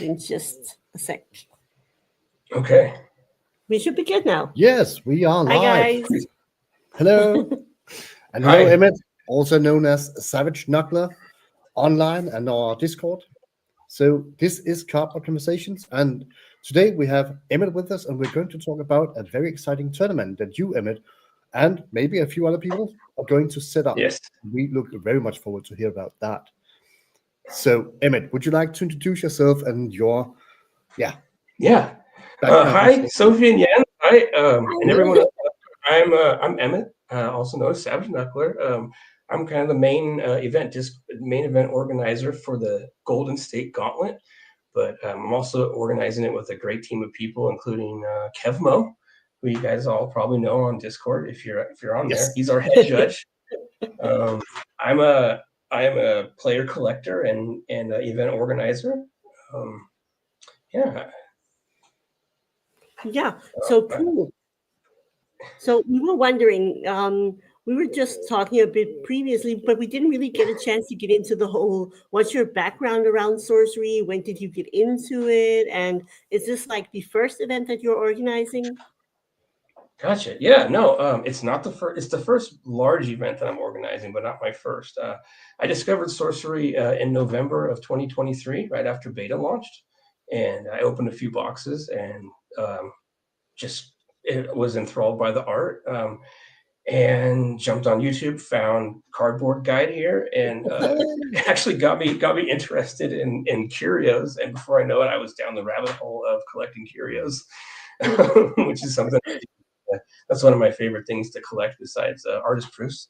in just a sec. Okay. We should be good now. Yes, we are live. Hi, guys. Hello. And hello, Emmett, also known as Savage Knuckler, online and our Discord. So this is Cardboard Conversations, and today we have Emmett with us, and we're going to talk about a very exciting tournament that you, Emmett, and maybe a few other people are going to set up. Yes. We look very much forward to hear about that. So, Emmett, would you like to introduce yourself and your, Yeah. background? Hi, Sophie and Jan. Hi, and everyone else. I'm Emmett, also known as Savage Knuckler. I'm kind of the main event organizer for the Golden State Gauntlet, but I'm also organizing it with a great team of people, including Kevmo, who you guys all probably know on Discord if you're on there. He's our head judge. I'm a player collector and event organizer. So cool. So we were wondering, we were just talking a bit previously, but we didn't really get a chance to get into the whole, what's your background around sorcery? When did you get into it? And is this like the first event that you're organizing? Gotcha. Yeah, no, it's not the first. It's the first large event that I'm organizing, but not my first. I discovered sorcery in November of 2023, right after beta launched, and I opened a few boxes and it was enthralled by the art, and jumped on YouTube, found Cardboard Guide here, and it actually got me interested in curios. And before I know it, I was down the rabbit hole of collecting curios, which is something that's one of my favorite things to collect besides artist proofs.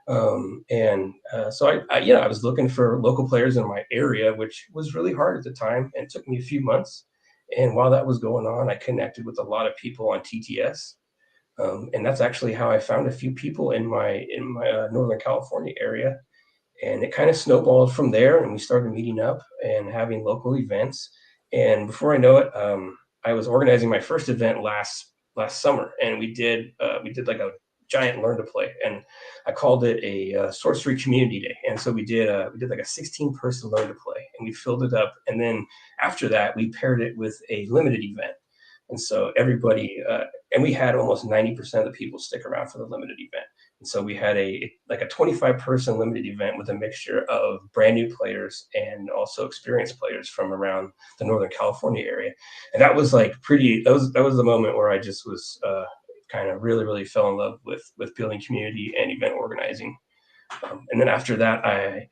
So I was looking for local players in my area, which was really hard at the time, and it took me a few months. And while that was going on, I connected with a lot of people on TTS, and that's actually how I found a few people in my Northern California area. And it kind of snowballed from there, and we started meeting up and having local events. And before I know it, I was organizing my first event last summer, and we did like a giant learn to play, and I called it a sorcery community day. And so we did like a 16-person learn to play, and we filled it up. And then after that, we paired it with a limited event. And so everybody, and we had almost 90% of the people stick around for the limited event. And so we had a 25-person limited event with a mixture of brand new players and also experienced players from around the Northern California area. And that was like that was the moment where I just was kind of really, really fell in love with building community and event organizing. And then after that, I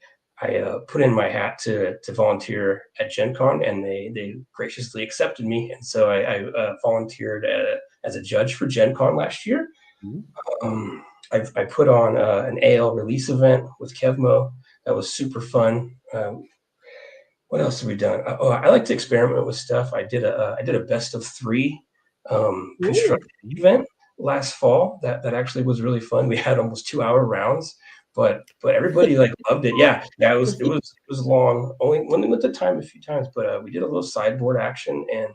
put in my hat to volunteer at Gen Con, and they graciously accepted me. And so I volunteered as a judge for Gen Con last year. I put on an AL release event with Kevmo. That was super fun. What else have we done? I like to experiment with stuff. I did a best of 3 construction event last fall. That actually was really fun. We had almost 2-hour rounds, but everybody loved it. Yeah, it was long. Only went the time a few times, but we did a little sideboard action, and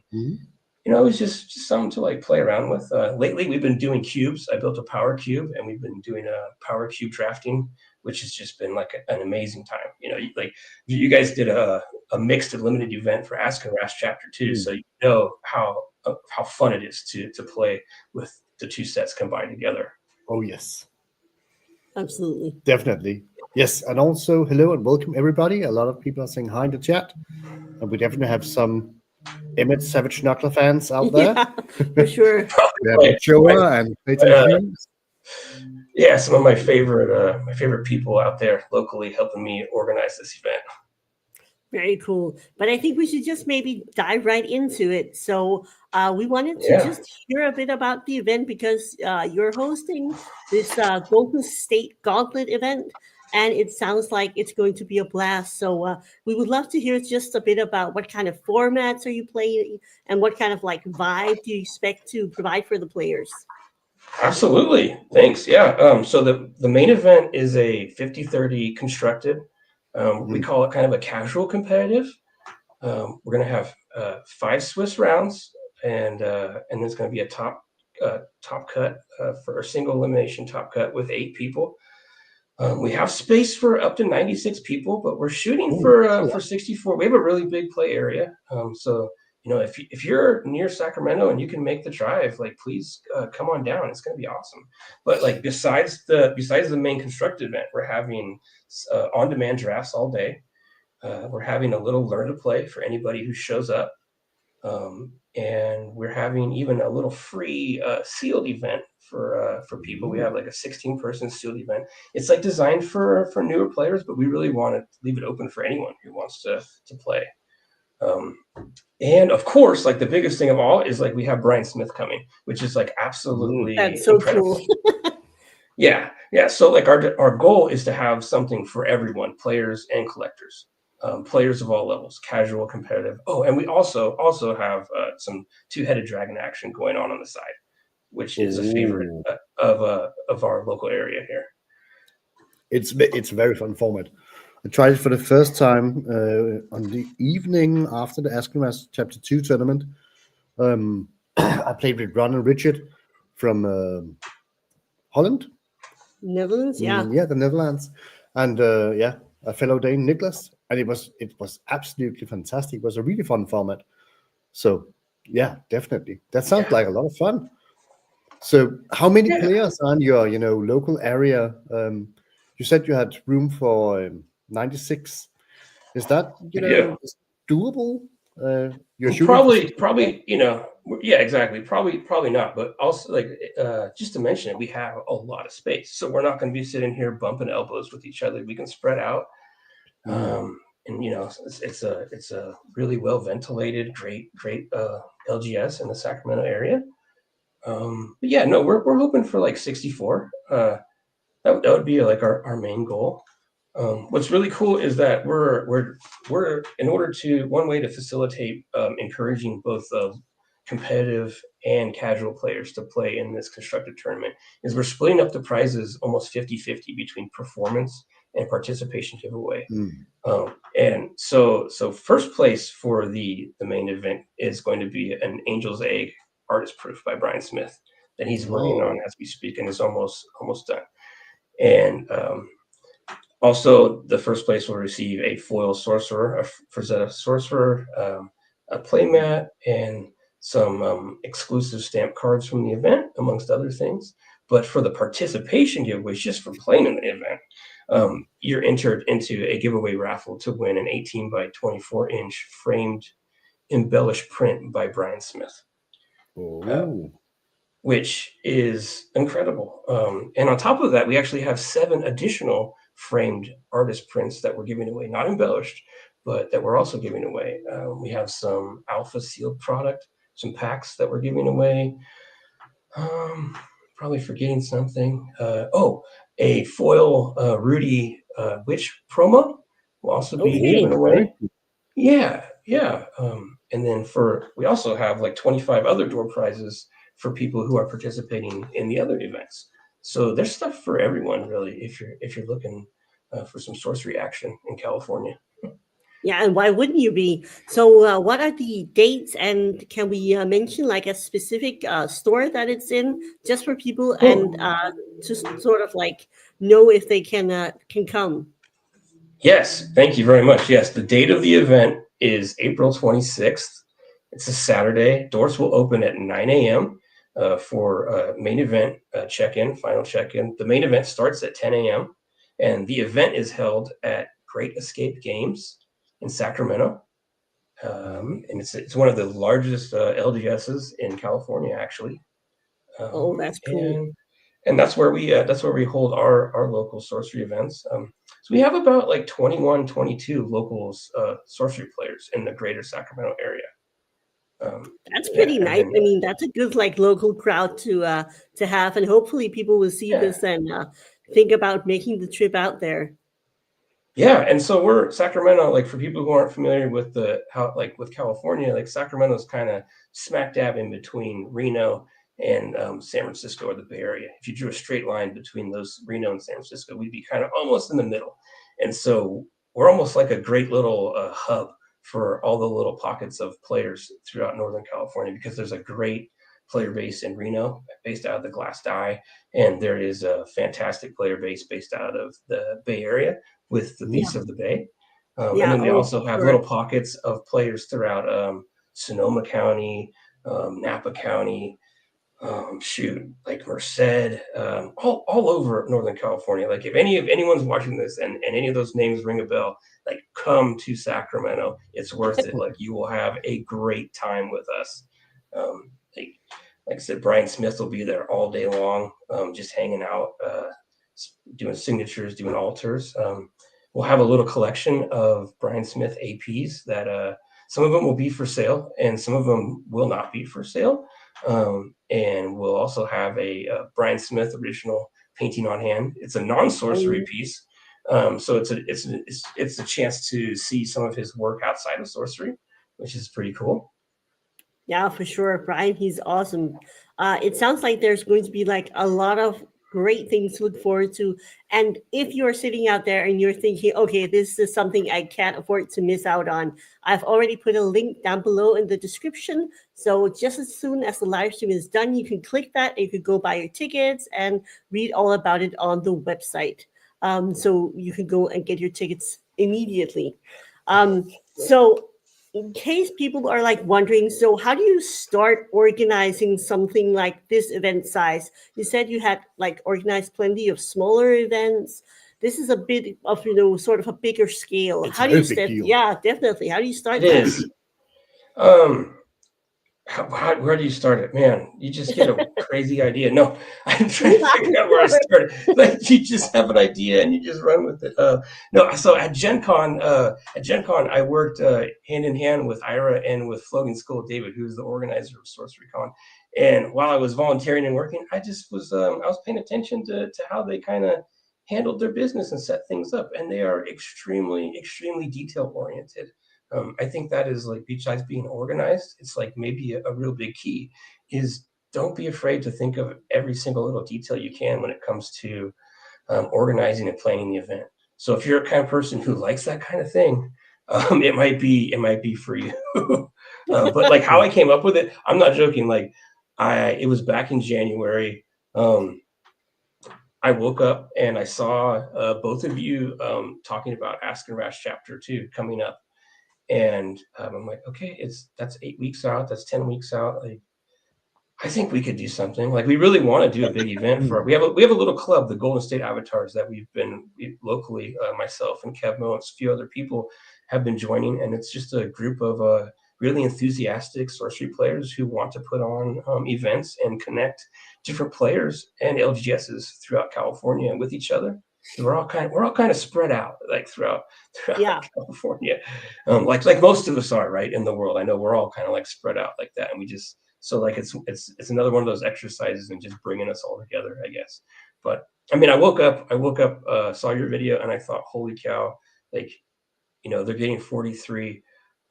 it was just something to play around with. Lately, we've been doing cubes. I built a power cube, and we've been doing a power cube drafting, which has just been an amazing time. You guys did a mixed and limited event for Ask and Rash Chapter 2, so you know how fun it is to play with the 2 sets combined together. Oh yes, absolutely, definitely. Yes, and also hello and welcome everybody. A lot of people are saying hi in the chat, and we definitely have some Emmett Savage Knuckler fans out there. Yeah, for sure. We have Joa and Clayton. Yeah, some of my favorite people out there locally helping me organize this event. Very cool. But I think we should just maybe dive right into it. So we wanted to just hear a bit about the event, because you're hosting this Golden State Gauntlet event, and it sounds like it's going to be a blast. So we would love to hear just a bit about what kind of formats are you playing, and what kind of vibe do you expect to provide for the players? Absolutely. Thanks. Yeah. So the main event is a 50-30 constructed. We call it kind of a casual competitive. We're going to have 5 Swiss rounds, and there's going to be a top cut for a single elimination top cut with 8 people. We have space for up to 96 people, but we're shooting for 64. We have a really big play area. So, if you're near Sacramento and you can make the drive, like, please come on down. It's going to be awesome. But like, besides the main construct event, we're having on-demand drafts all day. We're having a little learn to play for anybody who shows up. And we're having even a little free sealed event for people. We have like a 16-person sealed event. It's like designed for newer players, but we really want to leave it open for anyone who wants to play. And of course, like the biggest thing of all is like we have Brian Smith coming, which is like absolutely That's so incredible. cool. Yeah. So like our goal is to have something for everyone, players and collectors. Players of all levels, casual, competitive. Oh, and we also have some two-headed dragon action going on the side, which is a favorite of our local area here. It's a very fun format. I tried it for the first time on the evening after the Askermas Chapter 2 tournament. I played with Ron and Richard from Holland. Netherlands, yeah. Yeah, the Netherlands. And a fellow Dane, Nicholas. And it was absolutely fantastic. It was a really fun format. So yeah, definitely. That sounds like a lot of fun. So how many players are in your local area? You said you had room for 96. Is that doable? You're shooting probably yeah, exactly. Probably not. But also, like, just to mention it, we have a lot of space, so we're not going to be sitting here bumping elbows with each other. We can spread out. And it's a really well ventilated, great LGS in the Sacramento area. But yeah, no, we're hoping for like 64. That would be like our main goal. What's really cool is that we're in order to one way to facilitate encouraging both competitive and casual players to play in this constructed tournament is we're splitting up the prizes almost 50-50 between performance and participation giveaway. And so first place for the main event is going to be an Angel's Egg artist proof by Brian Smith that he's working on as we speak and is almost done. And also the first place will receive a foil sorcerer, a Frazetta sorcerer, a playmat, and some exclusive stamp cards from the event, amongst other things. But for the participation giveaways, just for playing in the event, you're entered into a giveaway raffle to win an 18 by 24 inch framed embellished print by Brian Smith, which is incredible. And on top of that, we actually have 7 additional framed artist prints that we're giving away, not embellished, but that we're also giving away. We have some alpha sealed product, some packs that we're giving away. Probably forgetting something. A foil Rudy Witch promo will also be given away. Yeah. And then we also have like 25 other door prizes for people who are participating in the other events. So there's stuff for everyone, really, if you're looking for some sorcery action in California. Yeah, and why wouldn't you be? So what are the dates, and can we mention like a specific store that it's in, just for people and just sort of like know if they can come? Yes, thank you very much. Yes, the date of the event is April 26th. It's a Saturday. Doors will open at 9 a.m. For main event check-in, final check-in. The main event starts at 10 a.m. and the event is held at Great Escape Games in Sacramento. And it's one of the largest LGSs in California, actually. That's cool. And that's where we hold our local sorcery events. So we have about like 21, 22 local sorcery players in the greater Sacramento area. That's pretty nice. I mean, that's a good like local crowd to have, and hopefully people will see this and think about making the trip out there. Yeah, and so we're Sacramento. Like for people who aren't familiar with with California, like Sacramento's kind of smack dab in between Reno and San Francisco or the Bay Area. If you drew a straight line between those Reno and San Francisco, we'd be kind of almost in the middle. And so we're almost like a great little hub for all the little pockets of players throughout Northern California because there's a great player base in Reno, based out of the Glass Die, and there is a fantastic player base based out of the Bay Area with the Beasts of the Bay. And then we also have little pockets of players throughout Sonoma County, Napa County, like Merced, all over Northern California. Like if anyone's watching this and any of those names ring a bell, like come to Sacramento. It's worth it. Like you will have a great time with us. Like I said, Brian Smith will be there all day long, just hanging out, doing signatures, doing altars. We'll have a little collection of Brian Smith APs that some of them will be for sale and some of them will not be for sale. And we'll also have a Brian Smith original painting on hand. It's a non-sorcery piece, so it's a chance to see some of his work outside of sorcery, which is pretty cool. Yeah, for sure, Brian. He's awesome. It sounds like there's going to be like a lot of great things to look forward to. And if you're sitting out there and you're thinking, okay, this is something I can't afford to miss out on, I've already put a link down below in the description. So just as soon as the live stream is done, you can click that and you can go buy your tickets and read all about it on the website. So you can go and get your tickets immediately. So in case people are like wondering, so how do you start organizing something like this event size? You said you had like organized plenty of smaller events. This is a bit of, sort of a bigger scale. How do you start? Yeah, definitely. How do you start? It is. Where do you start it? Man, you just get a crazy idea. No, I'm trying to figure out where I started. Like you just have an idea and you just run with it. No, so at Gen Con, I worked hand in hand with Ira and with Floating Skull David, who's the organizer of Sorcery Con. And while I was volunteering and working, I just was I was paying attention to how they kind of handled their business and set things up. And they are extremely, extremely detail oriented. I think that is like, besides being organized, it's like maybe a real big key is don't be afraid to think of every single little detail you can when it comes to organizing and planning the event. So if you're a kind of person who likes that kind of thing, it might be for you. But like how I came up with it, I'm not joking. Like it was back in January. I woke up and I saw both of you talking about Ask and Rash Chapter 2 coming up. And I'm like, okay, that's 8 weeks out. That's 10 weeks out. Like, I think we could do something. Like, we really want to do a big event for. We have a little club, the Golden State Avatars, that we've been locally. Myself and Kevmo and a few other people have been joining, and it's just a group of really enthusiastic sorcery players who want to put on events and connect different players and LGSs throughout California with each other. We're all kind of spread out, like throughout California, like most of us are, right, in the world. I know we're all kind of like spread out like that, and we just like it's another one of those exercises and just bringing us all together, I guess. But I mean, I woke up, saw your video, and I thought, holy cow, like they're getting 43.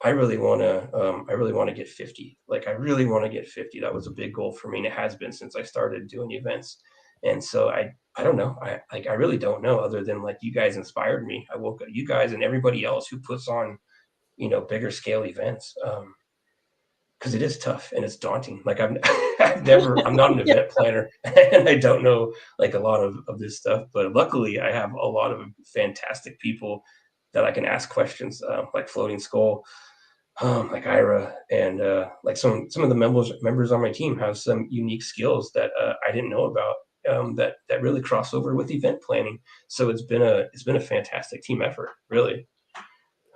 I really want to get 50. Like I really want to get 50. That was a big goal for me, and it has been since I started doing events. And so I don't know. I really don't know, other than like you guys inspired me. I woke up, you guys and everybody else who puts on, bigger scale events. Because it is tough and it's daunting. Like I'm not an event planner and I don't know like a lot of this stuff, but luckily I have a lot of fantastic people that I can ask questions, like Floating Skull, like Ira, and like some of the members on my team have some unique skills that I didn't know about. That really cross over with event planning. So it's been a fantastic team effort, really.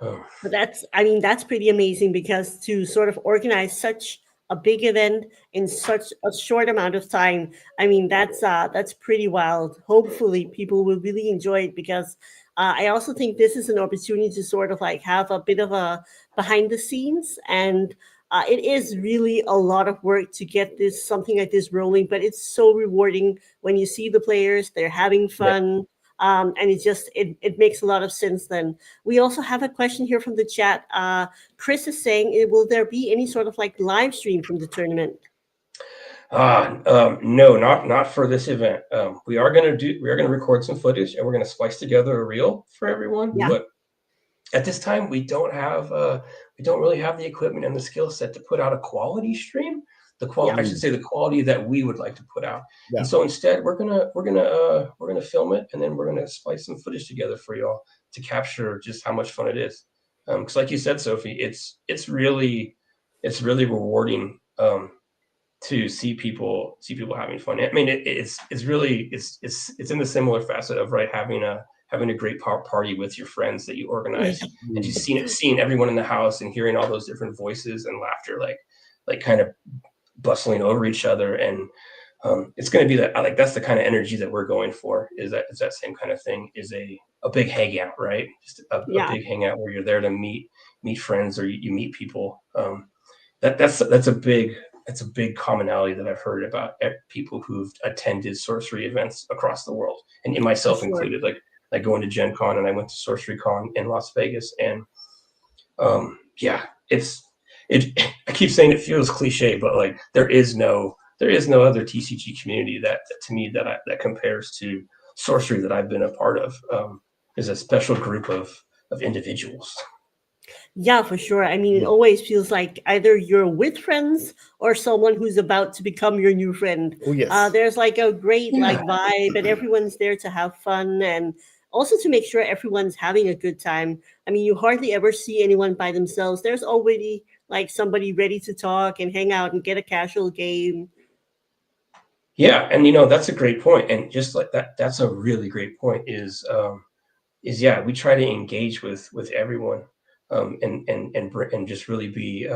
But that's pretty amazing, because to sort of organize such a big event in such a short amount of time, I mean, that's pretty wild. Hopefully people will really enjoy it, because I also think this is an opportunity to sort of like have a bit of a behind the scenes, and it is really a lot of work to get something like this rolling, but it's so rewarding when you see the players, they're having fun. Yeah. And it makes a lot of sense then. We also have a question here from the chat. Chris is saying, will there be any sort of like live stream from the tournament? No, not for this event. We are going to record some footage and we're going to splice together a reel for everyone. Yeah. But at this time, we don't really have the equipment and the skill set to put out a quality stream the quality. I should say the quality that we would like to put out. Yeah. And so instead, we're gonna film it, and then we're gonna splice some footage together for y'all to capture just how much fun it is. Because like you said, Sophie, it's really rewarding to see people having fun. I mean, it's in the similar facet of having a great party with your friends that you organize, and just seeing everyone in the house and hearing all those different voices and laughter, like kind of bustling over each other. And it's going to be that's the kind of energy that we're going for. Is that same kind of thing? Is a big hangout, right? Just a big hangout where you're there to meet friends, or you meet people. That's a big commonality that I've heard about people who've attended sorcery events across the world, and myself included. Like going to Gen Con, and I went to Sorcery Con in Las Vegas, and I keep saying it feels cliche, but like there is no other TCG community that to me that compares to sorcery that I've been a part of. Is a special group of individuals. Yeah, for sure. I mean, it always feels like either you're with friends or someone who's about to become your new friend. Oh, yes. There's like a great vibe, and everyone's there to have fun, and also to make sure everyone's having a good time. I mean, you hardly ever see anyone by themselves. There's already like somebody ready to talk and hang out and get a casual game. Yeah, and that's a great point. And just like that's a really great point. Is we try to engage with everyone, and just really be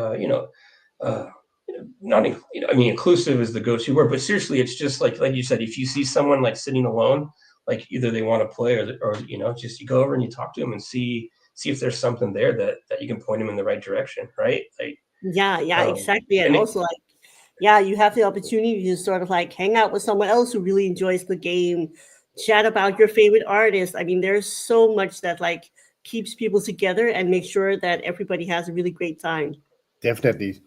not I mean, inclusive is the go-to word, but seriously, it's just like you said, if you see someone like sitting alone, like either they want to play or just you go over and you talk to them and see if there's something there that you can point them in the right direction, right? Like exactly. And also you have the opportunity to sort of like hang out with someone else who really enjoys the game, chat about your favorite artist. I mean, there's so much that like keeps people together and make sure that everybody has a really great time. Definitely.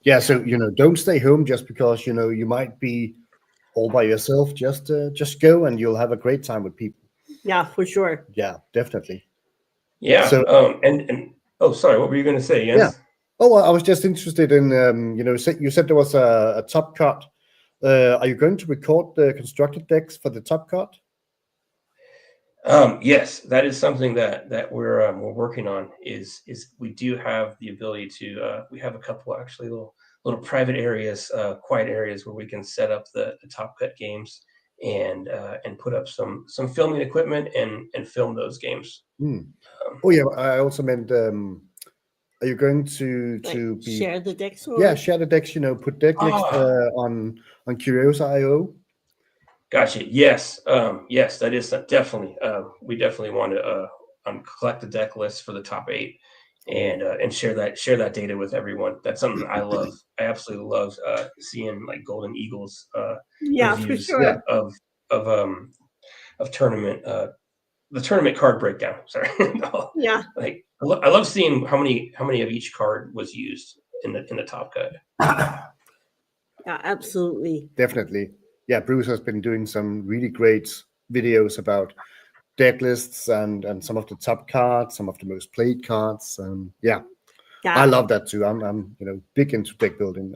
Yeah, so don't stay home just because you might be all by yourself. Just go, and you'll have a great time with people. Yeah, for sure. Yeah, definitely. Yeah. So, sorry, what were you going to say, Jens? Yeah. Oh, I was just interested in you said there was a top card. Are you going to record the constructed decks for the top card? Yes, that is something that we're working on. Is we do have the ability to we have a couple actually little private areas, quiet areas where we can set up the top cut games and put up some filming equipment and film those games. I also meant are you going to share the decks? Share the decks, put deck links on Curious.io. Gotcha. Yes. Yes, that is definitely. We definitely want to collect the deck list for the top 8 and share that data with everyone. That's something I love. I absolutely love seeing like Golden Eagles reviews for sure. of tournament the tournament card breakdown. Sorry. Yeah. Like I love seeing how many of each card was used in the top cut. Yeah, absolutely. Definitely. Yeah, Bruce has been doing some really great videos about deck lists and some of the top cards, some of the most played cards. I love that too. I'm big into deck building.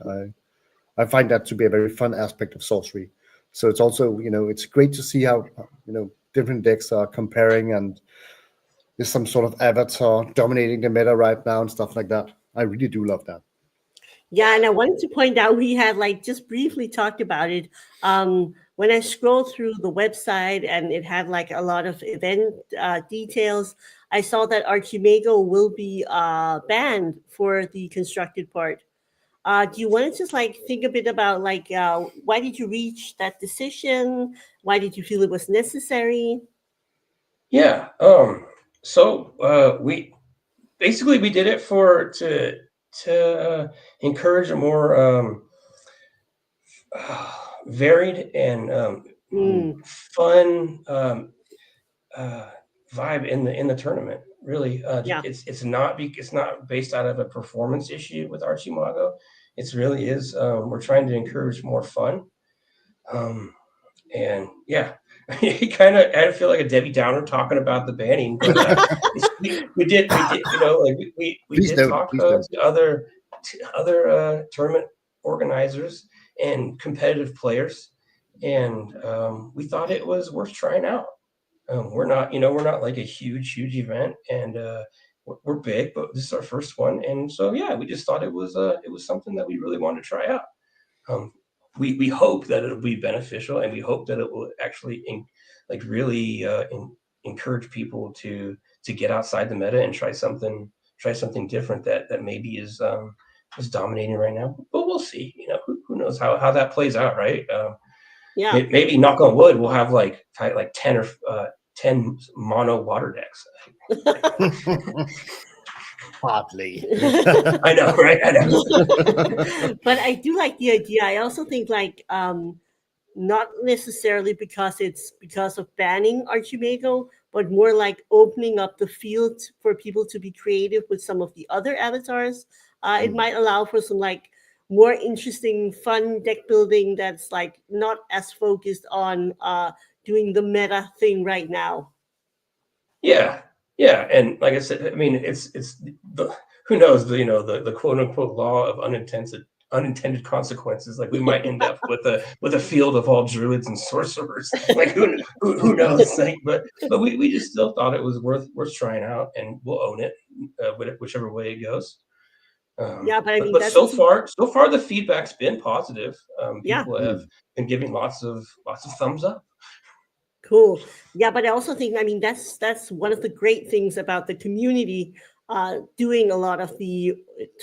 I find that to be a very fun aspect of sorcery. So it's also it's great to see how different decks are comparing, and there's some sort of avatar dominating the meta right now and stuff like that. I really do love that. Yeah, and I wanted to point out we had like just briefly talked about it. When I scrolled through the website and it had like a lot of event details, I saw that Archimago will be banned for the constructed part. Do you want to just like think a bit about like why did you reach that decision? Why did you feel it was necessary? Yeah. So we did it to encourage a more varied and fun vibe in the tournament. Really, it's not based out of a performance issue with Archimago. It really is. We're trying to encourage more fun, and yeah. I feel like a Debbie Downer talking about the banning, but we did talk to other tournament organizers and competitive players, and we thought it was worth trying out. We're not like a huge event, and we're big, but this is our first one, and so yeah, we just thought it was something that we really wanted to try out. We hope that it'll be beneficial, and we hope that it will actually really encourage people to get outside the meta and try something different that maybe is dominating right now. But we'll see. Who knows how that plays out, right? Yeah. Maybe, knock on wood, we'll have like 10 mono water decks. Hardly. I know, right? I know. But I do like the idea. I also think not necessarily because of banning Archimago, but more like opening up the field for people to be creative with some of the other avatars. It might allow for some like more interesting, fun deck building that's like not as focused on doing the meta thing right now. Yeah, and like I said, I mean, it's the who knows the quote unquote law of unintended consequences. Like we might end up with a field of all druids and sorcerers. Like who knows? Like, but we just still thought it was worth trying out, and we'll own it, whichever way it goes. Yeah, but I mean, but so far the feedback's been positive. People have been giving lots of thumbs up. Cool. Yeah, but I also think, I mean, that's one of the great things about the community doing a lot of the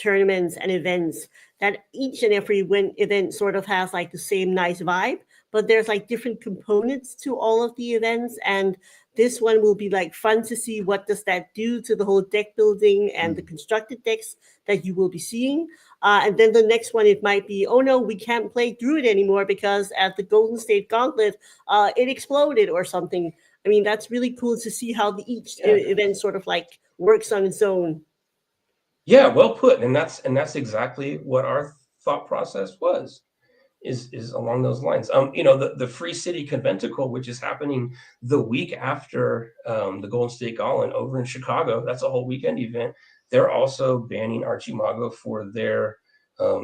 tournaments and events, that each and every event sort of has like the same nice vibe, but there's like different components to all of the events. And this one will be like fun to see what does that do to the whole deck building and the constructed decks that you will be seeing. And then the next one, it might be, oh no, we can't play Druid anymore because at the Golden State Gauntlet, it exploded or something. I mean, that's really cool to see how each event sort of like works on its own. Yeah, well put. And that's exactly what our thought process was, is along those lines. The Free City Conventicle, which is happening the week after the Golden State Gauntlet over in Chicago, that's a whole weekend event. They're also banning Archimago for their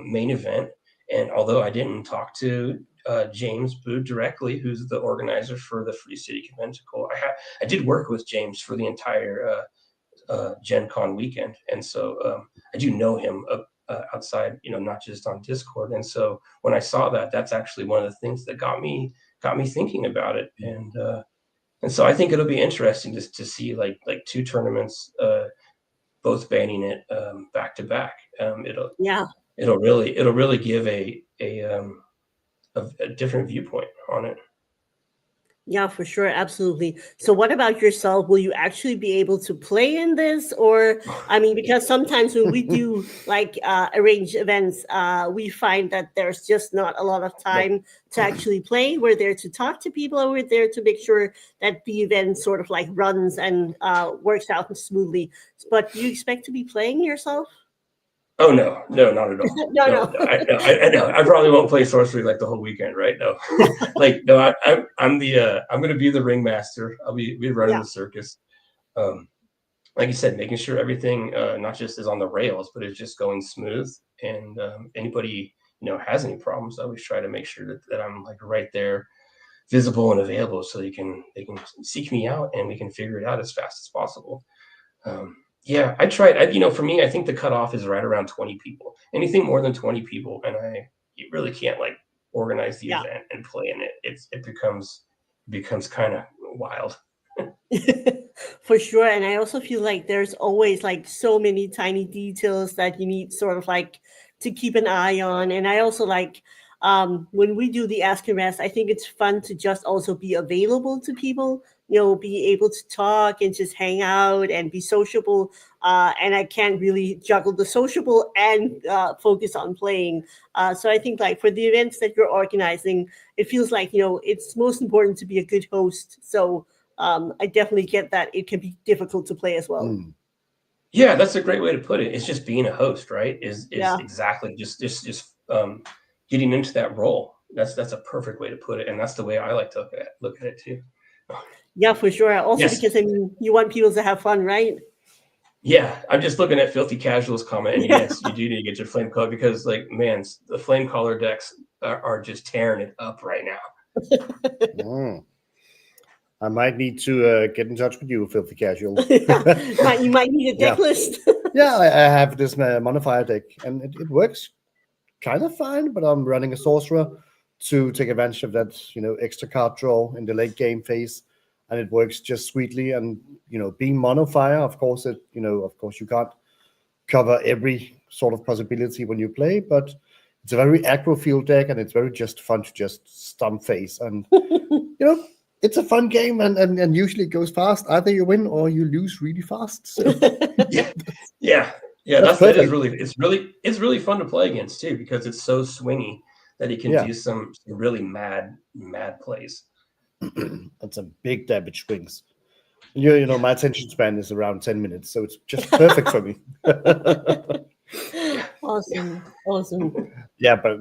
main event. And although I didn't talk to James Booth directly, who's the organizer for the Free City Conventicle, I did work with James for the entire Gen Con weekend. And so I do know him outside, not just on Discord. And so when I saw that, that's actually one of the things that got me thinking about it. And so I think it'll be interesting just to see like two tournaments, both banning it back to back. It'll really give a different viewpoint on it. Yeah, for sure. Absolutely. So what about yourself? Will you actually be able to play in this? Or, I mean, because sometimes when we do like arrange events, we find that there's just not a lot of time to actually play. We're there to talk to people, and we're there to make sure that the event sort of like runs and works out smoothly. But do you expect to be playing yourself? Oh no, not at all. No. I know. I probably won't play sorcery like the whole weekend, right? No, I'm going to be the ringmaster. I'll be running the circus. Like you said, making sure everything not just is on the rails, but it's just going smooth. And anybody has any problems, I always try to make sure that I'm like right there, visible and available, so they can seek me out and we can figure it out as fast as possible. Yeah, I tried. For me, I think the cutoff is right around 20 people. Anything more than 20 people, and you really can't like organize the event and play in it. It becomes kind of wild. For sure. And I also feel like there's always like so many tiny details that you need sort of like to keep an eye on. And I also like when we do the Ask and Rest, I think it's fun to just also be available to people, be able to talk and just hang out and be sociable. And I can't really juggle the sociable and focus on playing. So I think like for the events that you're organizing, it feels like, it's most important to be a good host. So I definitely get that it can be difficult to play as well. Yeah, that's a great way to put it. It's just being a host, right? Is exactly just getting into that role. That's a perfect way to put it, and that's the way I like to look at it too. Yeah, for sure. Also, because I mean, you want people to have fun, right? Yeah, I'm just looking at Filthy Casual's comment, and yes, you do need to get your flame color because, like, man, the flame color decks are just tearing it up right now. I might need to get in touch with you, Filthy Casual. You might need a deck list. Yeah, I have this modifier deck, and it works kind of fine, but I'm running a sorcerer to take advantage of that, extra card draw in the late game phase, and it works just sweetly. And being monofire, of course, you can't cover every sort of possibility when you play, but it's a very aggro field deck, and it's very just fun to just stomp face, and it's a fun game, and usually it goes fast. Either you win or you lose really fast. So. yeah. That is really fun to play against too, because it's so swingy that he can do some really mad plays. That's a big damage swings. My attention span is around 10 minutes, so it's just perfect for me. Awesome. Yeah, but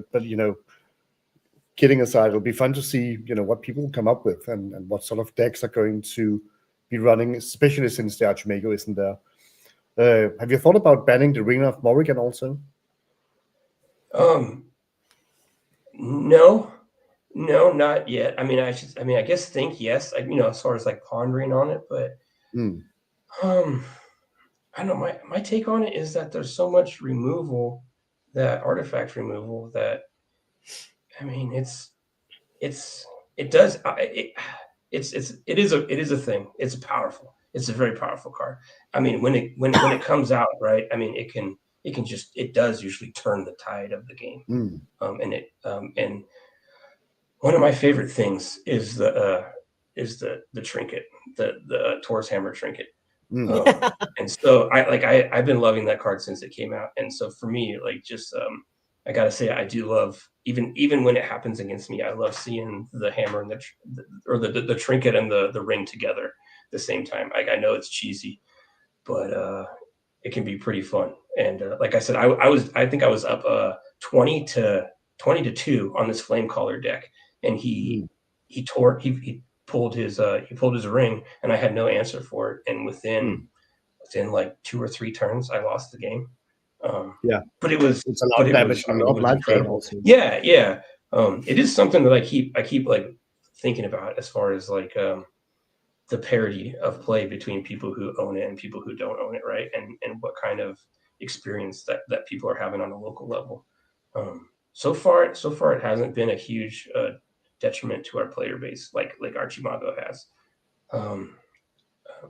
kidding aside, it'll be fun to see what people come up with and what sort of decks are going to be running, especially since the Archimago isn't there. Have you thought about banning the Ring of Morrigan also? No, not yet. I mean, I guess think yes. As far as like pondering on it, but I don't know. My take on it is that there's so much removal, that artifact removal, that I mean, it is a thing. It's powerful. It's a very powerful card. I mean, when it comes out, right? I mean, it does usually turn the tide of the game. And one of my favorite things is the trinket, the Taurus Hammer trinket. And so I've been loving that card since it came out. And so for me, like, just I gotta say, I do love, even when it happens against me, I love seeing the hammer and the trinket and the ring together at the same time. I know it's cheesy, but it can be pretty fun. And like I said, I think I was up 20 to 2 on this flame caller deck, and he pulled his ring, and I had no answer for it. And within like 2 or 3 turns, I lost the game. But it's a lot of damage. It was incredible. Yeah. It is something that I keep like thinking about, as far as like the parity of play between people who own it and people who don't own it, right? And what kind of experience that people are having on a local level. So far it hasn't been a huge detriment to our player base like Archimago has.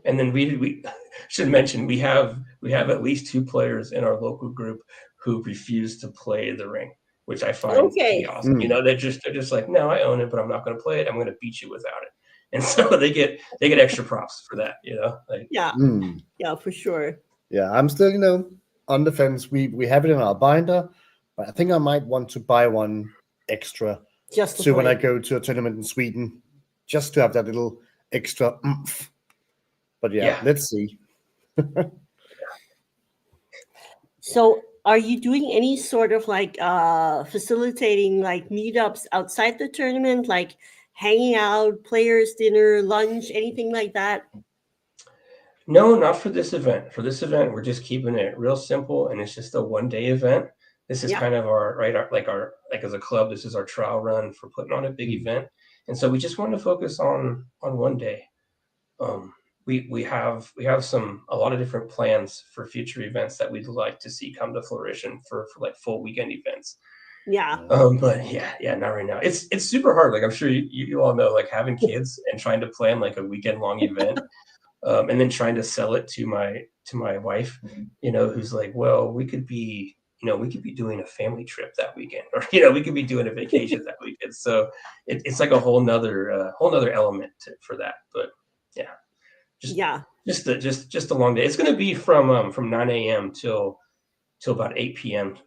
And then we should mention we have at least 2 players in our local group who refuse to play the ring, which I find to be awesome. They're just like, no, I own it, but I'm not going to play it. I'm going to beat you without it. And so they get extra props for that, Like, yeah, for sure. Yeah, I'm still, on the fence. We have it in our binder, but I think I might want to buy one extra just when I go to a tournament in Sweden, just to have that little extra oomph. But let's see. So are you doing any sort of like facilitating like meetups outside the tournament, like hanging out, players dinner, lunch, anything like that? No, not for this event. For this event, we're just keeping it real simple, and it's just a one-day event. This is kind of our as a club, this is our trial run for putting on a big event. And so we just want to focus on one day. We have a lot of different plans for future events that we'd like to see come to fruition for like full weekend events. Yeah. But not right now. It's super hard. Like, I'm sure you all know, like, having kids and trying to plan like a weekend long event, and then trying to sell it to my wife, who's like, well, we could be doing a family trip that weekend, or we could be doing a vacation that weekend. So it's like a whole nother element for that. But just a long day. It's going to be from 9 a.m. till about 8 p.m.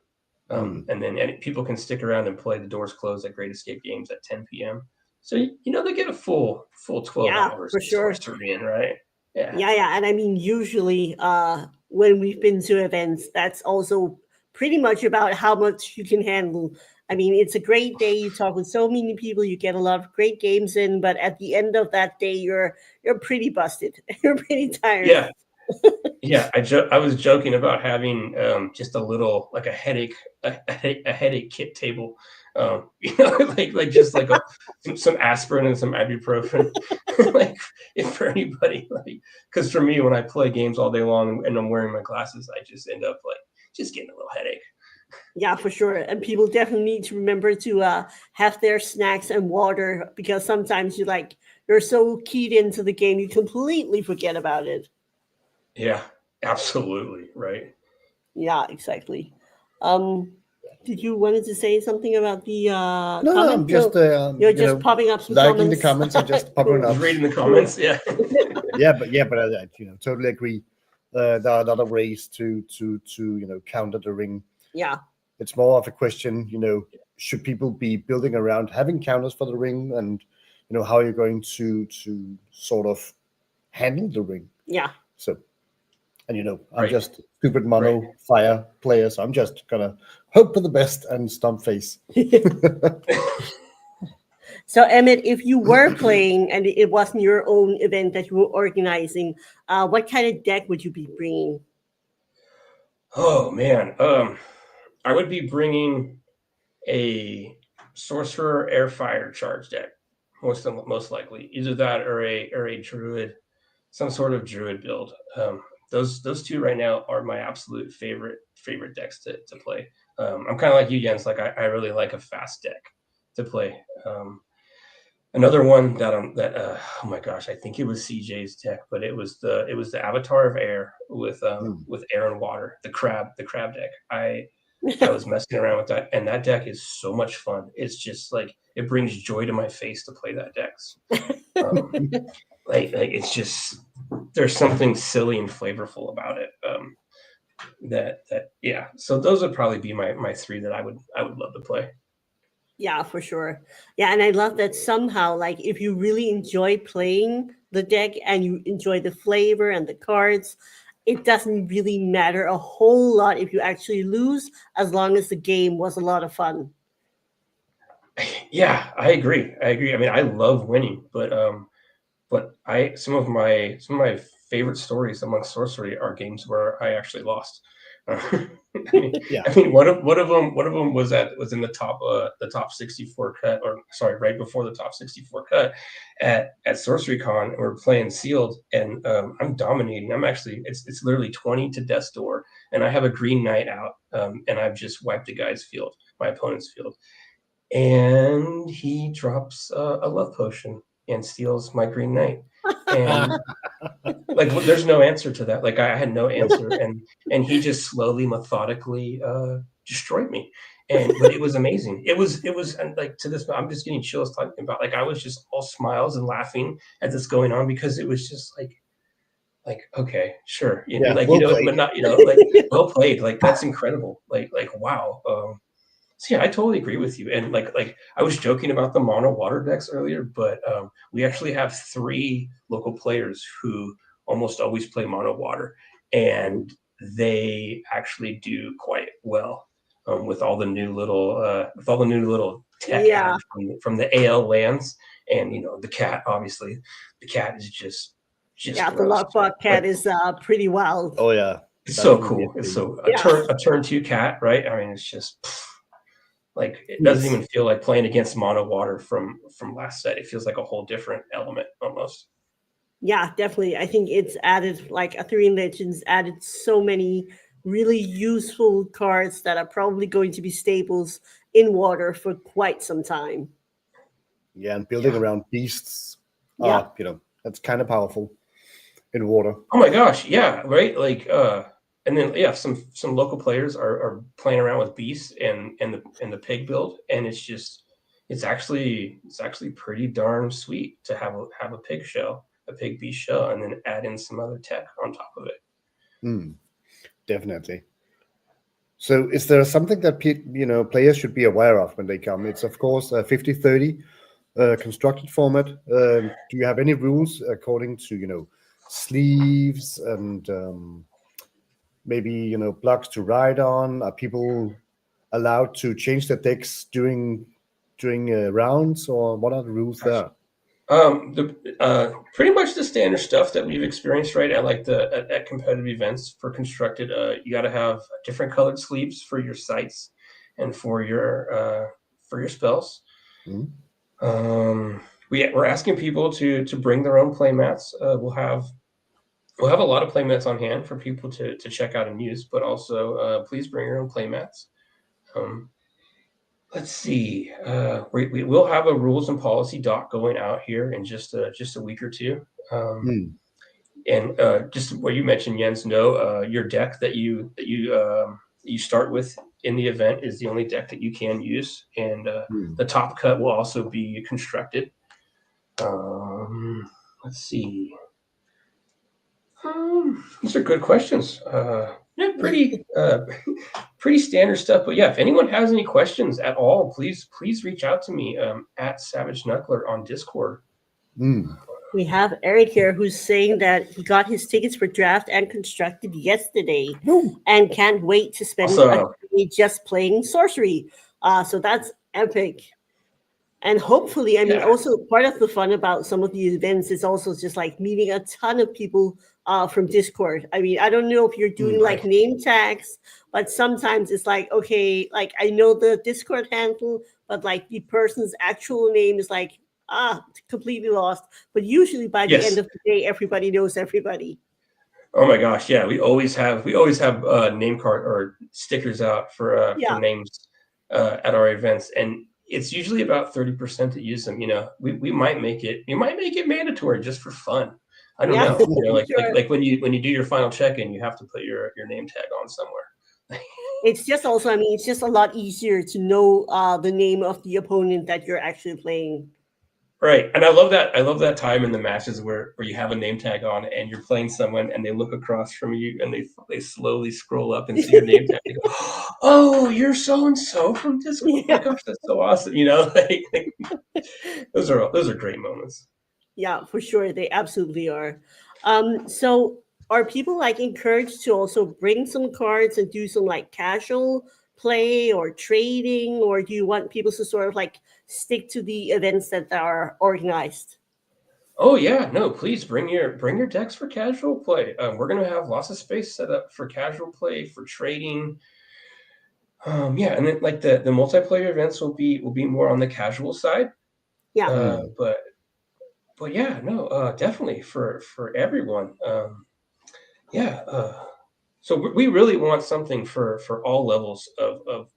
And then people can stick around and play. The doors close at Great Escape Games at 10 p.m. So they get a full 12 hours for sure to be in, right? Yeah. And I mean, usually when we've been to events, that's also pretty much about how much you can handle. I mean, it's a great day. You talk with so many people, you get a lot of great games in, but at the end of that day, you're pretty busted. You're pretty tired. Yeah, I was joking about having just a little like a headache kit table, like just like some aspirin and some ibuprofen, like if for anybody, like because for me when I play games all day long and I'm wearing my glasses, I just end up like just getting a little headache. Yeah, for sure. And people definitely need to remember to have their snacks and water, because sometimes you're so keyed into the game you completely forget about it. Yeah, absolutely, right. Yeah, exactly. Did you wanted to say something about the No, I'm comments? just You're just popping up some liking comments. the comments and just popping Cool. up. Just reading the comments, yeah. but I totally agree. There are a lot of ways to counter the ring. Yeah. It's more of a question, should people be building around having counters for the ring, and how you're going to sort of handle the ring. Yeah. So, and I'm Right. just stupid mono fire player, so I'm just gonna hope for the best and stomp face. So Emmett, if you were playing and it wasn't your own event that you were organizing, what kind of deck would you be bringing? Oh man, I would be bringing a sorcerer airfire charge deck, most likely either that or a druid, some sort of druid build. Those two right now are my absolute favorite decks to play. I'm kind of like you, Jens. Like I really like a fast deck to play. Another one that oh my gosh, I think it was CJ's deck, but it was the Avatar of Air with air and water, the crab deck. I was messing around with that, and that deck is so much fun. It's just like it brings joy to my face to play that deck. Like it's just there's something silly and flavorful about it. That yeah. So those would probably be my three that I would love to play. Yeah, for sure. Yeah, and I love that somehow, like, if you really enjoy playing the deck and you enjoy the flavor and the cards, it doesn't really matter a whole lot if you actually lose, as long as the game was a lot of fun. Yeah, I agree. I mean, I love winning, but some of my favorite stories among sorcery are games where I actually lost. I mean, one of them was in the top 64 cut, or sorry, right before the top 64 cut at Sorcery Con. And we're playing sealed, and I'm dominating. I'm actually it's literally 20 to death's door, and I have a green knight out, and I've just wiped my opponent's field, and he drops a love potion and steals my green knight. And like there's no answer to that. Like I had no answer, and he just slowly, methodically destroyed me. But it was amazing. It was and like to this, I'm just getting chills talking about. Like I was just all smiles and laughing at this going on, because it was just like okay, sure, but not like well played. Like that's incredible. Like wow. So yeah, I totally agree with you. And like I was joking about the mono water decks earlier, but we actually have 3 local players who almost always play mono water, and they actually do quite well with all the new little tech adds from the AL lands, and the cat. Obviously, the cat is just Yeah, the gross. Lockbot cat is pretty wild. Oh yeah, it's so cool. It's so a turn 2 cat, right? I mean, it's just. Like it doesn't even feel like playing against mono water from last set. It feels like a whole different element almost. Yeah, definitely. I think it's added, like Arthurian Legends added so many really useful cards that are probably going to be staples in water for quite some time. Yeah, and building around beasts, Yeah. that's kind of powerful in water. Oh my gosh, yeah, right. Like and then yeah, some local players are playing around with beasts and the pig build, and it's actually pretty darn sweet to have a pig beast shell, and then add in some other tech on top of it. Definitely. So is there something that players should be aware of when they come? It's of course a 50-30 constructed format. Do you have any rules according to sleeves and maybe blocks to ride on? Are people allowed to change their decks during rounds, or what are the rules there? Pretty much the standard stuff that we've experienced, right? At competitive events for constructed, you got to have different colored sleeves for your sites and for your spells. Mm-hmm. We're asking people to bring their own playmats. We'll have a lot of playmats on hand for people to check out and use, but also please bring your own playmats. Let's see. We will have a rules and policy doc going out here in just a week or two. And just what you mentioned, Jens. No, your deck that you start with in the event is the only deck that you can use, and the top cut will also be constructed. Let's see. These are good questions. Yeah, pretty standard stuff. But yeah, if anyone has any questions at all, please reach out to me at Savage Knuckler on Discord. We have Eric here who's saying that he got his tickets for draft and constructed yesterday and can't wait to spend a day just playing sorcery. So that's epic. And hopefully, I mean, also part of the fun about some of the events is also just like meeting a ton of people from Discord. I mean, I don't know if you're doing like name tags, but sometimes it's like, okay, like I know the Discord handle, but like the person's actual name is like, completely lost. But usually by the end of the day, everybody knows everybody. Oh my gosh, yeah, we always have name card or stickers out for names at our events, and it's usually about 30% that use them. You know, we might make it mandatory just for fun. I don't know. You know, like when you do your final check-in, you have to put your name tag on somewhere. It's just also, I mean, it's just a lot easier to know the name of the opponent that you're actually playing. Right, and I love that time in the matches where you have a name tag on and you're playing someone and they look across from you and they slowly scroll up and see your name tag. They go, "Oh, you're so and so from Discord." Yeah. Oh my gosh, that's so awesome! You know, those are great moments. Yeah, for sure, they absolutely are. So, are people like encouraged to also bring some cards and do some like casual play or trading, or do you want people to sort of like stick to the events that are organized? Oh yeah, no, please bring your decks for casual play. We're gonna have lots of space set up for casual play, for trading. Yeah, and then like the multiplayer events will be more on the casual side. Yeah, but yeah, no, definitely for everyone. So we really want something for all levels of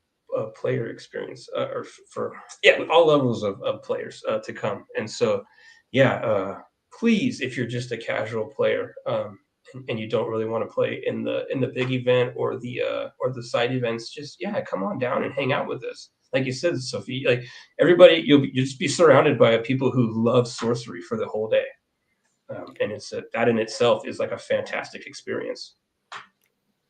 player experience, or for all levels of players to come. And so, please, if you're just a casual player and you don't really want to play in the big event or the side events, just come on down and hang out with us. Like you said, Sophie, like everybody, you'll just be surrounded by people who love sorcery for the whole day, and it's that in itself is like a fantastic experience.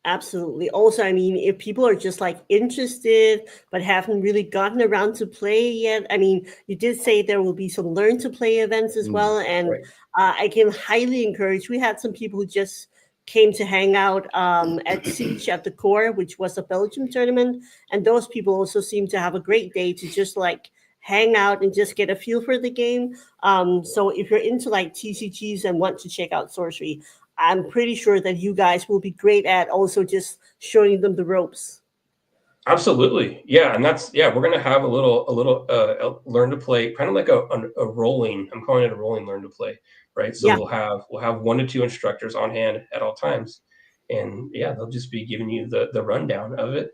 Absolutely. Also, I mean, if people are just like interested but haven't really gotten around to play yet, I mean, you did say there will be some learn to play events as well, and I can highly encourage. We had some people who just came to hang out at Siege at the Core, which was a Belgium tournament, and those people also seem to have a great day to just like hang out and just get a feel for the game. So if you're into like TCGs and want to check out Sorcery, I'm pretty sure that you guys will be great at also just showing them the ropes. Absolutely. Yeah. And we're going to have a little learn to play, kind of like a rolling, I'm calling it a rolling learn to play, right? So we'll have 1 to 2 instructors on hand at all times. And they'll just be giving you the rundown of it.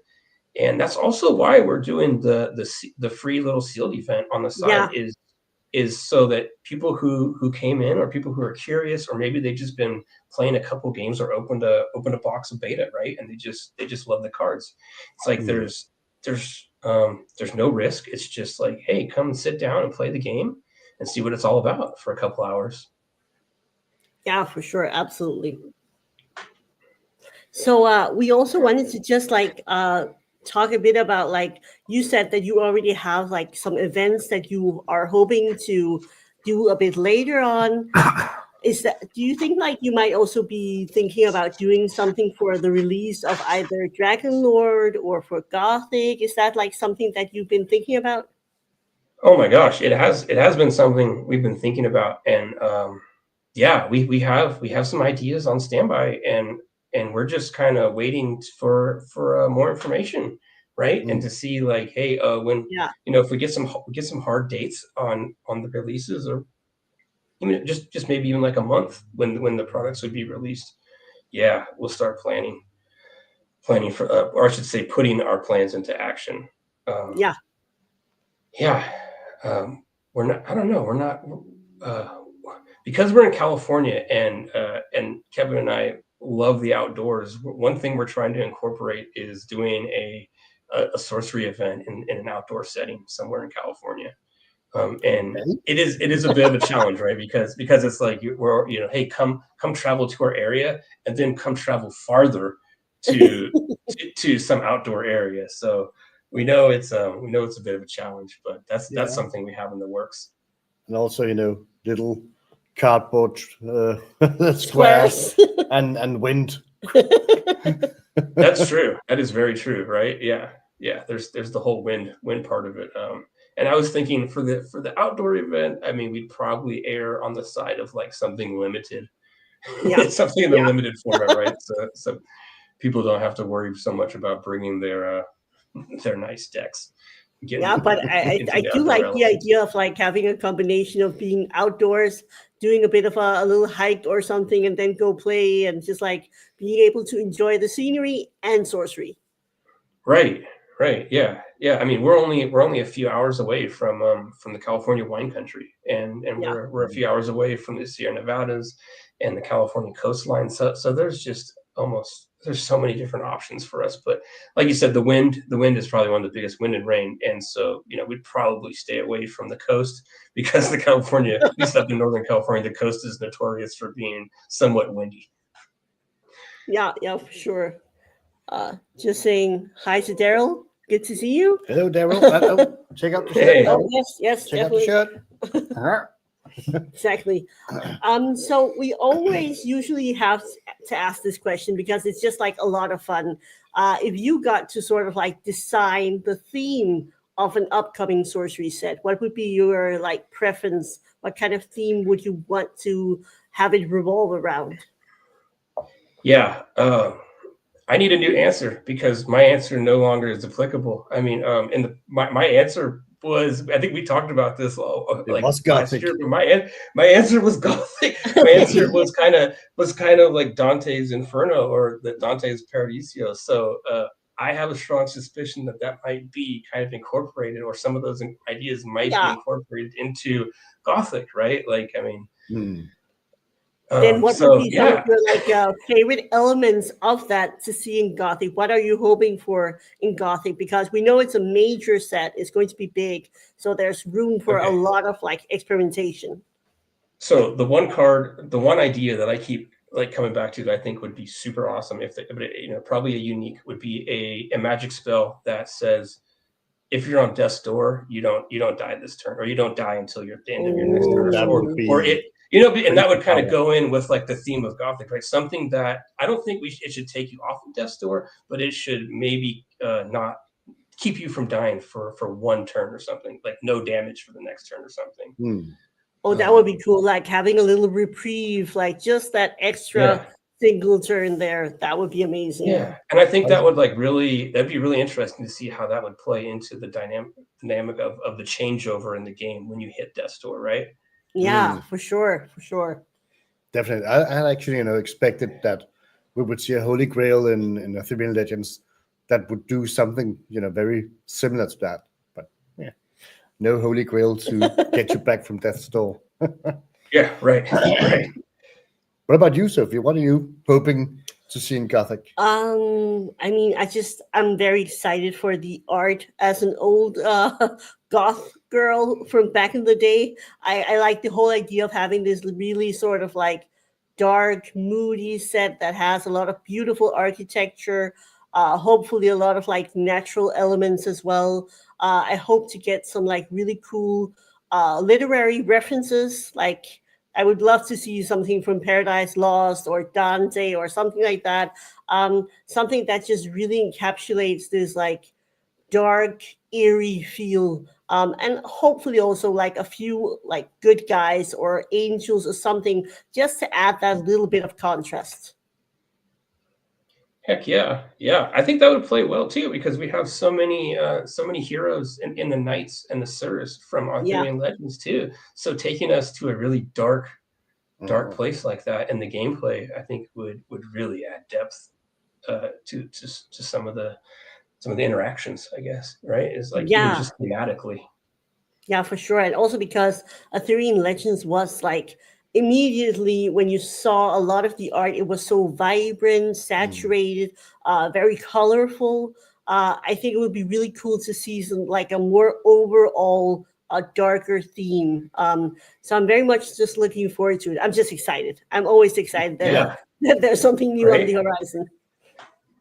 And that's also why we're doing the free little sealed event on the side is so that people who came in, or people who are curious, or maybe they've just been playing a couple games or opened a box of beta, right? And they just love the cards. It's like there's no risk. It's just like, hey, come and sit down and play the game and see what it's all about for a couple hours. Yeah, for sure. Absolutely. So we also wanted to just like talk a bit about, like you said that you already have like some events that you are hoping to do a bit later on. Do you think like you might also be thinking about doing something for the release of either Dragon Lord or for Gothic? Is that like something that you've been thinking about? Oh my gosh, it has been something we've been thinking about, and yeah, we have some ideas on standby, and we're just kind of waiting for more information, right? And to see like, hey, when Yeah. if we get some hard dates on the releases, or even just maybe even like a month when the products would be released, yeah, we'll start planning for, or I should say, putting our plans into action. Yeah. Yeah, we're not. I don't know. We're not because we're in California, and Kevin and I love the outdoors. One thing we're trying to incorporate is doing a sorcery event in an outdoor setting somewhere in California. And it is a bit of a challenge, right? Because it's like we're hey, come travel to our area, and then come travel farther to to some outdoor area. So we know it's a bit of a challenge, but that's something we have in the works. And also, little cardboard squares and wind. That's true. That is very true, right? Yeah. There's the whole wind part of it. And I was thinking for the outdoor event, I mean, we'd probably err on the side of like something limited. Yeah. Something in the limited format, right? So people don't have to worry so much about bringing their nice decks. But I do like the idea of like having a combination of being outdoors, doing a bit of a little hike or something, and then go play, and just like being able to enjoy the scenery and sorcery. Right. Yeah. I mean, we're only a few hours away from the California wine country, and we're a few hours away from the Sierra Nevadas and the California coastline. So there's so many different options for us. But like you said, the wind is probably one of the biggest, wind and rain, and so we'd probably stay away from the coast, because the California, at least up in Northern California, the coast is notorious for being somewhat windy. Yeah, for sure. Just saying hi to Daryl. Good to see you. Hello, Daryl. Check out the shirt. Hey. Oh, yes, check definitely. Out the shirt. Exactly. So we always usually have to ask this question because it's just like a lot of fun. If you got to sort of like design the theme of an upcoming sorcery set, what would be your like preference? What kind of theme would you want to have it revolve around? Yeah. I need a new answer, because my answer no longer is applicable. I mean, my answer was, I think we talked about this like last year, but my answer was Gothic. My answer was kind of like Dante's Inferno or the Dante's Paradiso. So I have a strong suspicion that might be kind of incorporated, or some of those ideas might be incorporated into Gothic, right? Like, I mean. Then what would be some of your favorite elements of that to see in Gothic? What are you hoping for in Gothic? Because we know it's a major set, it's going to be big, so there's room for a lot of like experimentation. So the one idea that I keep like coming back to, that I think would be super awesome, probably a unique, would be a magic spell that says, if you're on death's door, you don't die this turn, or you don't die until the end of your next turn, and that would kind of go in with like the theme of Gothic, right? Something that I don't think it should take you off of death's door, but it should maybe not keep you from dying for one turn or something, like no damage for the next turn or something. Oh, that would be cool. Like having a little reprieve, like just that extra single turn there. That would be amazing. Yeah, and I think that'd be really interesting to see how that would play into the dynamic of the changeover in the game when you hit death's door, right? Yeah, for sure. Definitely. I actually, expected that we would see a Holy Grail in Arthurian Legends that would do something, very similar to that. But yeah, no Holy Grail to get you back from death's door. Yeah, right. What about you, Sophie? What are you hoping to see in Gothic? I mean, I'm very excited for the art. As an old goth girl from back in the day, I like the whole idea of having this really sort of like dark, moody set that has a lot of beautiful architecture, hopefully a lot of like natural elements as well. I hope to get some like really cool literary references. Like I would love to see something from Paradise Lost or Dante or something like that. Something that just really encapsulates this like dark, eerie feel. And hopefully also like a few like good guys or angels or something, just to add that little bit of contrast. Heck yeah, yeah. I think that would play well too, because we have so many heroes in the knights and the sirs from Arthurian legends too. So taking us to a really dark place like that in the gameplay, I think would really add depth to some of the interactions, I guess, right? Is like even just thematically. Yeah, for sure. And also because Arthurian Legends was like immediately when you saw a lot of the art, it was so vibrant, saturated, very colorful. I think it would be really cool to see some like a more overall darker theme. So I'm very much just looking forward to it. I'm just excited. I'm always excited that, that there's something new on the horizon.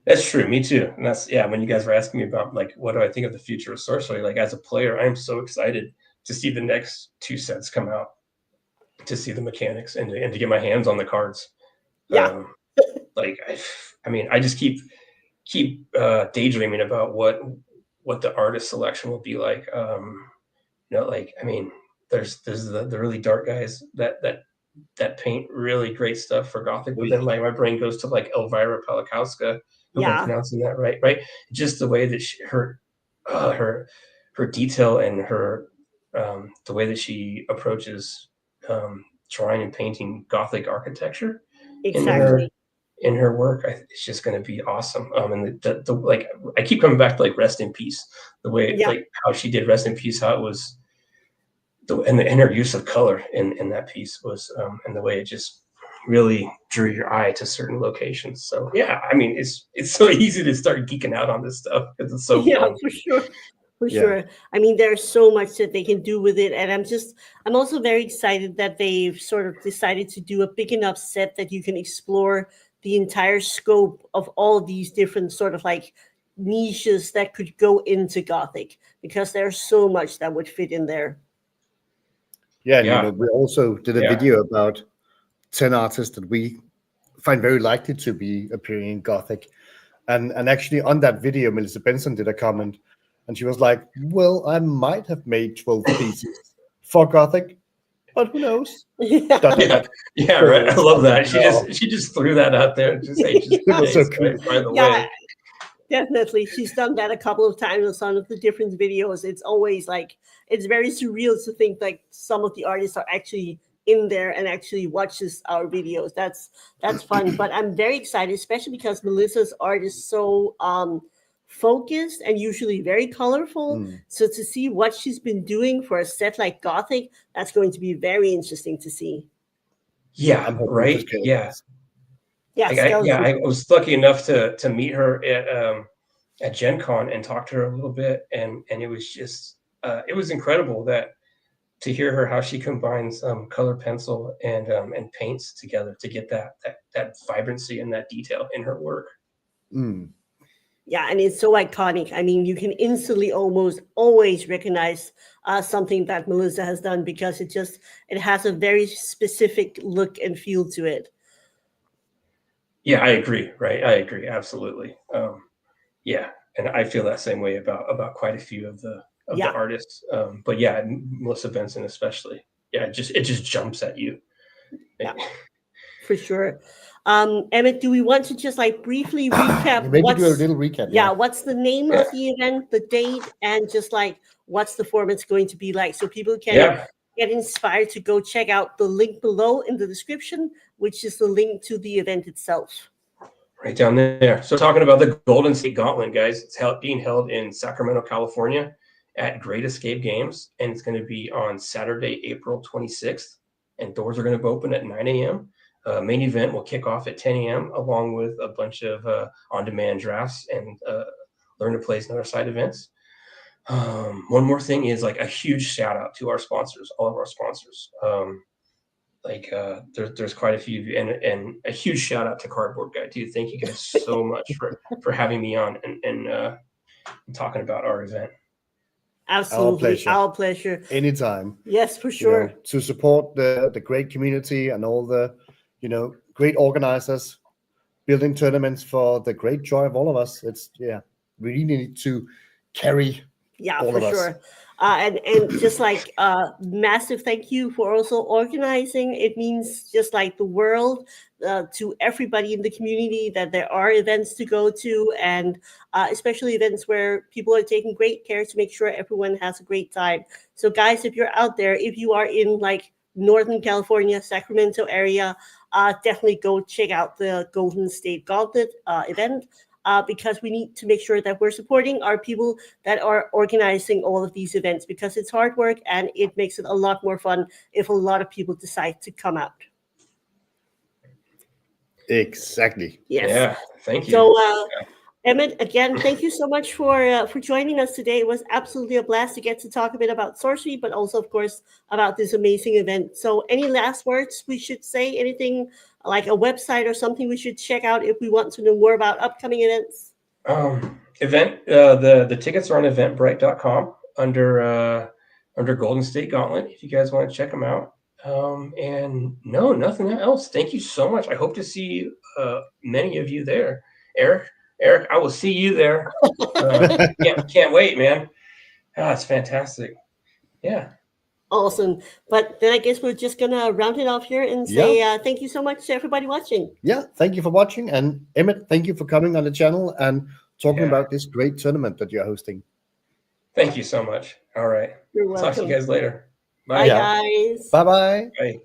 That's true. Me too. And that's, when you guys were asking me about like, what do I think of the future of Sorcery? Like as a player, I am so excited to see the next 2 sets come out, to see the mechanics and to get my hands on the cards. Like, I mean, I just keep daydreaming about what the artist selection will be like. Like, I mean, there's the really dark guys that paint really great stuff for Gothic, but then like my brain goes to like Elvira Pelikowska. Hope I'm pronouncing that right? Just the way that her detail and her the way that she approaches drawing and painting Gothic architecture in her work, it's just going to be awesome. And the like, I keep coming back to like Rest in Peace, the way like how she did Rest in Peace, how it was, and her use of color in that piece was, and the way it just really drew your eye to certain locations. So I mean, it's so easy to start geeking out on this stuff because it's so fun. For sure. I mean, there's so much that they can do with it. And I'm also very excited that they've sort of decided to do a big enough set that you can explore the entire scope of all these different sort of like niches that could go into Gothic, because there's so much that would fit in there. Yeah, and you know, we also did a video about 10 artists that we find very likely to be appearing in Gothic. And actually on that video, Melissa Benson did a comment, and she was like, well, I might have made 12 pieces for Gothic, but who knows? Right. I love that. She just threw that out there. Just so cool. By the way. Definitely. She's done that a couple of times on some of the different videos. It's always like, it's very surreal to think like some of the artists are actually in there and actually watches our videos. That's fun. But I'm very excited, especially because Melissa's art is so focused and usually very colorful. So to see what she's been doing for a set like Gothic, that's going to be very interesting to see. Yeah, right. Yeah, I was lucky enough to meet her at Gen Con and talk to her a little bit, and it was just it was incredible to hear her how she combines color pencil and paints together to get that vibrancy and that detail in her work. Yeah, and it's so iconic. I mean, you can instantly almost always recognize something that Melissa has done, because it has a very specific look and feel to it. Yeah, I agree. Right, I agree absolutely. And I feel that same way about quite a few of the artists. But Melissa Benson especially. Yeah, it just jumps at you. Yeah, for sure. Emmett, do we want to just like briefly recap? Maybe do a little recap. Yeah, what's the name of the event, the date, and just like what's the format's going to be like, so people can get inspired to go check out the link below in the description, which is the link to the event itself. Right down there. So talking about the Golden State Gauntlet, guys, it's being held in Sacramento, California at Great Escape Games, and it's going to be on Saturday, April 26th, and doors are going to open at 9 a.m. Main event will kick off at 10 a.m. along with a bunch of on-demand drafts and learn to place another side events. One more thing is like a huge shout out to our sponsors, all of our sponsors. There's quite a few of you, and a huge shout out to Cardboard Guy too. Thank you guys so much for having me on and talking about our event. Absolutely, our pleasure. Anytime. Yes, for sure. To support the great community and all the great organizers building tournaments for the great joy of all of us. It's we really need to carry all for of us. sure. And just like massive thank you for also organizing. It means just like the world to everybody in the community that there are events to go to, and especially events where people are taking great care to make sure everyone has a great time. So guys, if you're out there, if you are in like Northern California, Sacramento area, definitely go check out the Golden State Gauntlet event. Because we need to make sure that we're supporting our people that are organizing all of these events, because it's hard work and it makes it a lot more fun if a lot of people decide to come out. Exactly. Yes. Yeah, thank you. So, Emmett, again, thank you so much for joining us today. It was absolutely a blast to get to talk a bit about sorcery, but also, of course, about this amazing event. So any last words we should say? Anything like a website or something we should check out if we want to know more about upcoming events? The tickets are on eventbrite.com under Golden State Gauntlet if you guys want to check them out. And no, nothing else. Thank you so much. I hope to see many of you there. Eric, I will see you there. Can't wait, man. It's fantastic. Yeah. Awesome. But then I guess we're just going to round it off here and say thank you so much to everybody watching. Yeah, thank you for watching. And Emmett, thank you for coming on the channel and talking about this great tournament that you're hosting. Thank you so much. All right. You're welcome. Talk to you guys later. Bye, guys. Bye-bye. Bye.